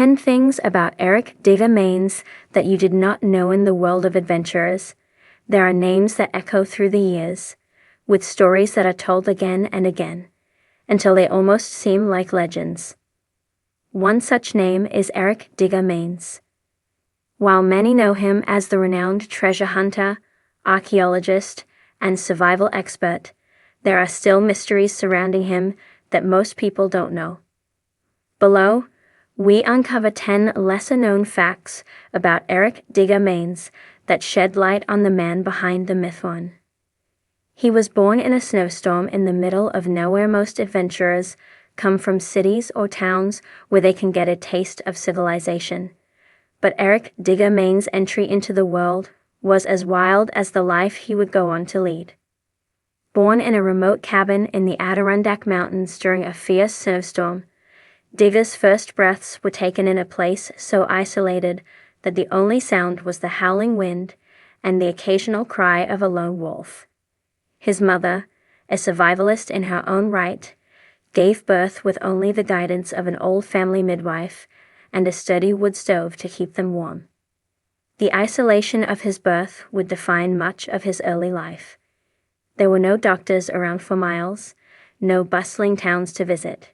10 things about Eric Digger Maines that you did not know in the world of adventurers. There are names that echo through the years, with stories that are told again and again, until they almost seem like legends. One such name is Eric Digger Maines. While many know him as the renowned treasure hunter, archaeologist, and survival expert, there are still mysteries surrounding him that most people don't know. Below, we uncover 10 lesser-known facts about Eric Digger Maines that shed light on the man behind the myth. 1. He was born in a snowstorm in the middle of nowhere. Most adventurers come from cities or towns where they can get a taste of civilization. But Eric Digger Maines' entry into the world was as wild as the life he would go on to lead. Born in a remote cabin in the Adirondack Mountains during a fierce snowstorm, Digger's first breaths were taken in a place so isolated that the only sound was the howling wind and the occasional cry of a lone wolf. His mother, a survivalist in her own right, gave birth with only the guidance of an old family midwife and a sturdy wood stove to keep them warm. The isolation of his birth would define much of his early life. There were no doctors around for miles, no bustling towns to visit.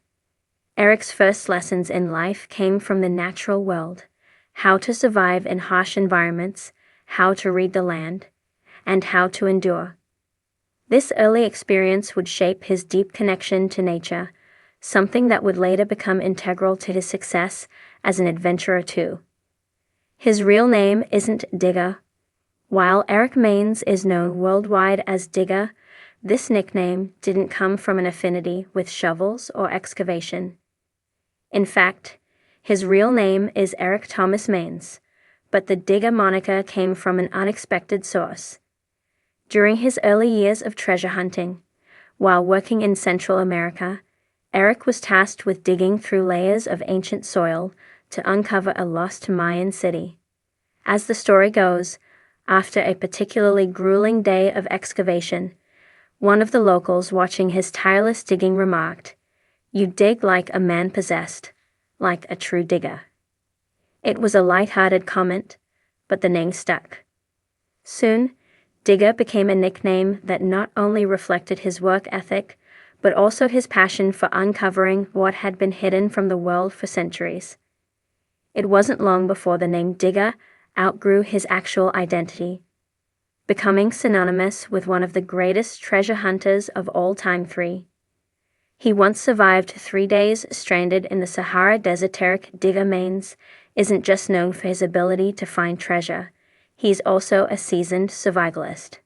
Eric's first lessons in life came from the natural world: how to survive in harsh environments, how to read the land, and how to endure. This early experience would shape his deep connection to nature, something that would later become integral to his success as an adventurer too. His real name isn't Digger. While Eric Maines is known worldwide as Digger, this nickname didn't come from an affinity with shovels or excavation. In fact, his real name is Eric Thomas Maines, but the Digger moniker came from an unexpected source. During his early years of treasure hunting, while working in Central America, Eric was tasked with digging through layers of ancient soil to uncover a lost Mayan city. As the story goes, after a particularly grueling day of excavation, one of the locals watching his tireless digging remarked, "You dig like a man possessed, like a true digger." It was a light-hearted comment, but the name stuck. Soon, Digger became a nickname that not only reflected his work ethic, but also his passion for uncovering what had been hidden from the world for centuries. It wasn't long before the name Digger outgrew his actual identity, becoming synonymous with one of the greatest treasure hunters of all time. 3. He once survived 3 days stranded in the Sahara Desert. Eric Digger Maines isn't just known for his ability to find treasure, he's also a seasoned survivalist.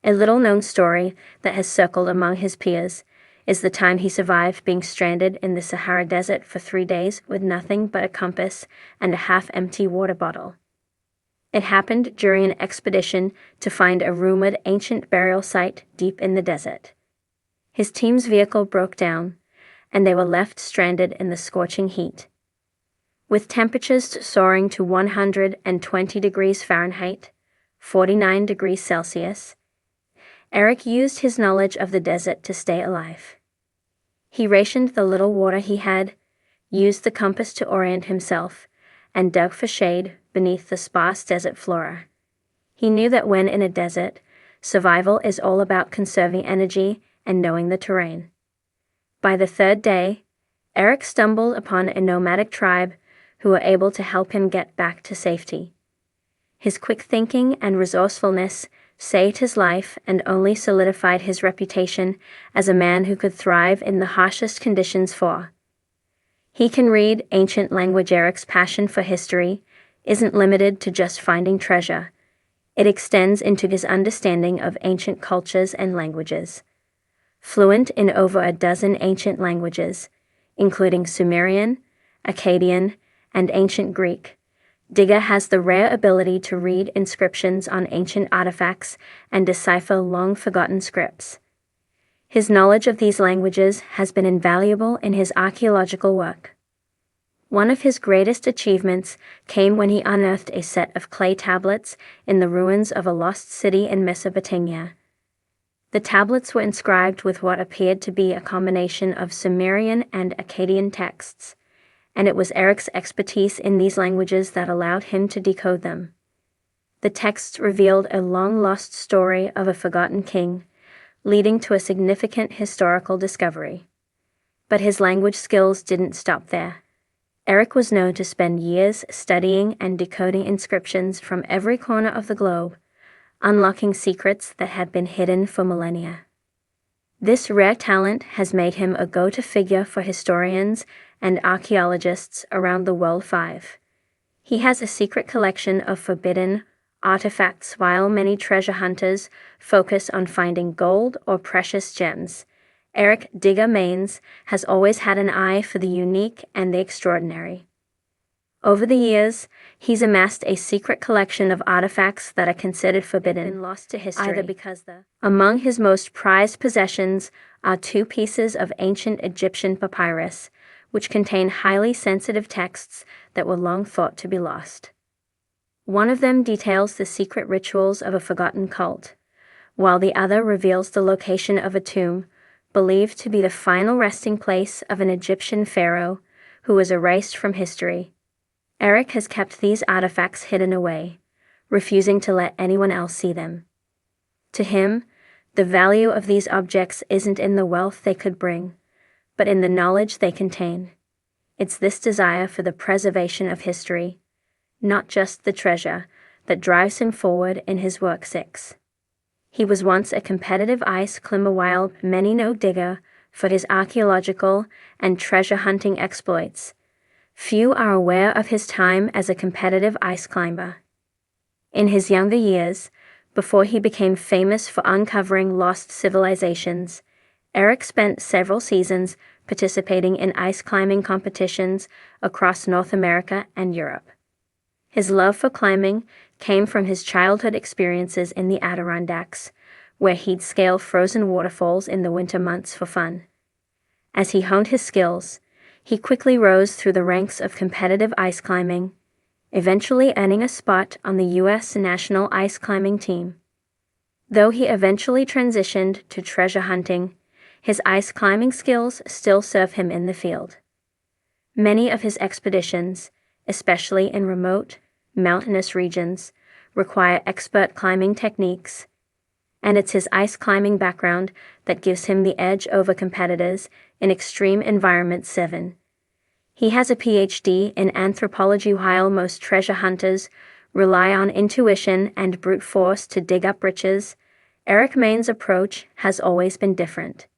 A little-known story that has circled among his peers is the time he survived being stranded in the Sahara Desert for 3 days with nothing but a compass and a half-empty water bottle. It happened during an expedition to find a rumored ancient burial site deep in the desert. His team's vehicle broke down, and they were left stranded in the scorching heat. With temperatures soaring to 120 degrees Fahrenheit, 49 degrees Celsius, Eric used his knowledge of the desert to stay alive. He rationed the little water he had, used the compass to orient himself, and dug for shade beneath the sparse desert flora. He knew that when in a desert, survival is all about conserving energy and knowing the terrain. By the 3rd day, Eric stumbled upon a nomadic tribe who were able to help him get back to safety. His quick thinking and resourcefulness saved his life and only solidified his reputation as a man who could thrive in the harshest conditions. 4. He can read ancient language. Eric's passion for history isn't limited to just finding treasure. It extends into his understanding of ancient cultures and languages. Fluent in over a dozen ancient languages, including Sumerian, Akkadian, and Ancient Greek, Digger has the rare ability to read inscriptions on ancient artifacts and decipher long-forgotten scripts. His knowledge of these languages has been invaluable in his archaeological work. One of his greatest achievements came when he unearthed a set of clay tablets in the ruins of a lost city in Mesopotamia. The tablets were inscribed with what appeared to be a combination of Sumerian and Akkadian texts, and it was Eric's expertise in these languages that allowed him to decode them. The texts revealed a long-lost story of a forgotten king, leading to a significant historical discovery. But his language skills didn't stop there. Eric was known to spend years studying and decoding inscriptions from every corner of the globe, unlocking secrets that had been hidden for millennia. This rare talent has made him a go-to figure for historians and archaeologists around the world. He has a secret collection of forbidden artifacts, while many treasure hunters focus on finding gold or precious gems. Eric Digger Maines has always had an eye for the unique and the extraordinary. Over the years, he's amassed a secret collection of artifacts that are considered forbidden and lost to history. Among his most prized possessions are 2 pieces of ancient Egyptian papyrus, which contain highly sensitive texts that were long thought to be lost. One of them details the secret rituals of a forgotten cult, while the other reveals the location of a tomb believed to be the final resting place of an Egyptian pharaoh who was erased from history. Eric has kept these artifacts hidden away, refusing to let anyone else see them. To him, the value of these objects isn't in the wealth they could bring, but in the knowledge they contain. It's this desire for the preservation of history, not just the treasure, that drives him forward in his work. He was once a competitive ice climber, while many know Digger for his archaeological and treasure hunting exploits. Few are aware of his time as a competitive ice climber. In his younger years, before he became famous for uncovering lost civilizations, Eric spent several seasons participating in ice climbing competitions across North America and Europe. His love for climbing came from his childhood experiences in the Adirondacks, where he'd scale frozen waterfalls in the winter months for fun. As he honed his skills, he quickly rose through the ranks of competitive ice climbing, eventually earning a spot on the U.S. national ice climbing team. Though he eventually transitioned to treasure hunting, his ice climbing skills still serve him in the field. Many of his expeditions, especially in remote, mountainous regions, require expert climbing techniques, and it's his ice climbing background that gives him the edge over competitors in extreme environments. He has a PhD in anthropology. While most treasure hunters rely on intuition and brute force to dig up riches, Eric Maines' approach has always been different.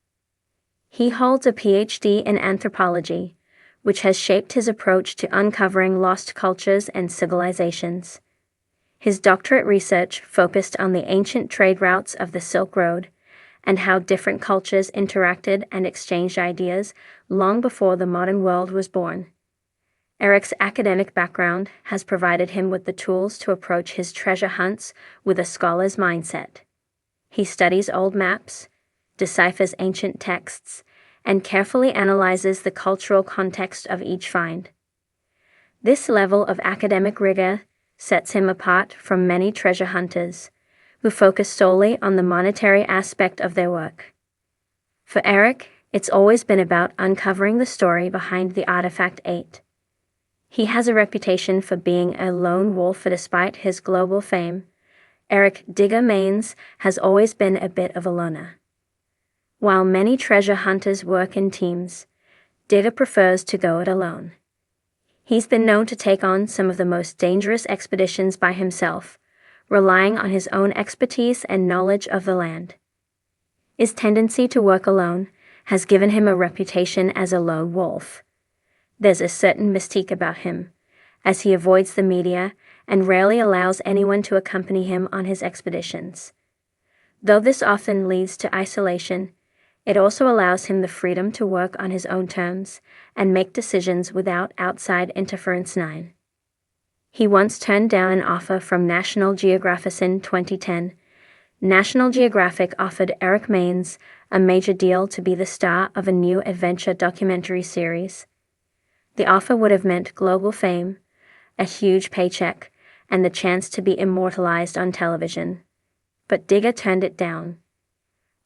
He holds a PhD in anthropology, which has shaped his approach to uncovering lost cultures and civilizations. His doctorate research focused on the ancient trade routes of the Silk Road and how different cultures interacted and exchanged ideas long before the modern world was born. Eric's academic background has provided him with the tools to approach his treasure hunts with a scholar's mindset. He studies old maps, deciphers ancient texts, and carefully analyzes the cultural context of each find. This level of academic rigor sets him apart from many treasure hunters, who focus solely on the monetary aspect of their work. For Eric, it's always been about uncovering the story behind the artifact. He has a reputation for being a lone wolf. Despite his global fame, Eric Digger Maines has always been a bit of a loner. While many treasure hunters work in teams, Digger prefers to go it alone. He's been known to take on some of the most dangerous expeditions by himself, relying on his own expertise and knowledge of the land. His tendency to work alone has given him a reputation as a lone wolf. There's a certain mystique about him, as he avoids the media and rarely allows anyone to accompany him on his expeditions. Though this often leads to isolation, it also allows him the freedom to work on his own terms and make decisions without outside interference. He once turned down an offer from National Geographic in 2010. National Geographic offered Eric Maines a major deal to be the star of a new adventure documentary series. The offer would have meant global fame, a huge paycheck, and the chance to be immortalized on television. But Digger turned it down.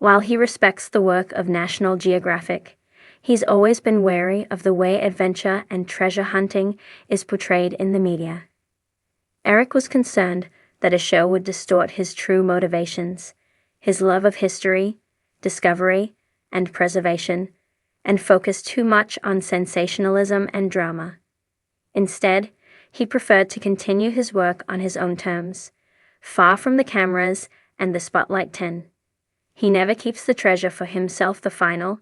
While he respects the work of National Geographic, He's always been wary of the way adventure and treasure hunting is portrayed in the media. Eric was concerned that a show would distort his true motivations, his love of history, discovery, and preservation, and focus too much on sensationalism and drama. Instead, he preferred to continue his work on his own terms, far from the cameras and the spotlight. 10. He never keeps the treasure for himself. The final,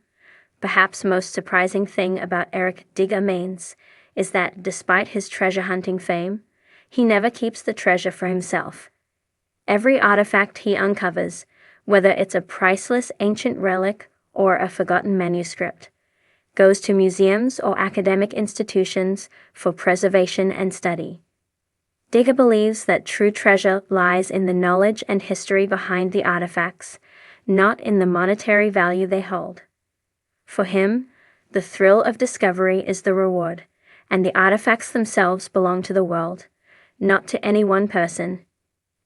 perhaps most surprising thing about Eric Digger Maines is that despite his treasure hunting fame, he never keeps the treasure for himself. Every artifact he uncovers, whether it's a priceless ancient relic or a forgotten manuscript, goes to museums or academic institutions for preservation and study. Digger believes that true treasure lies in the knowledge and history behind the artifacts, not in the monetary value they hold. For him, the thrill of discovery is the reward, and the artifacts themselves belong to the world, not to any one person.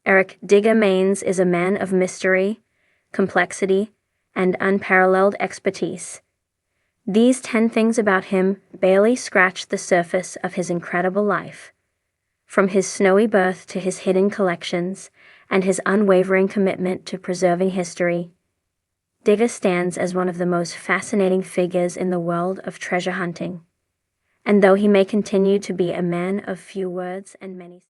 Eric Digger Maines is a man of mystery, complexity, and unparalleled expertise. These 10 things about him barely scratch the surface of his incredible life. From his snowy birth to his hidden collections and his unwavering commitment to preserving history, Digger stands as one of the most fascinating figures in the world of treasure hunting. And though he may continue to be a man of few words and many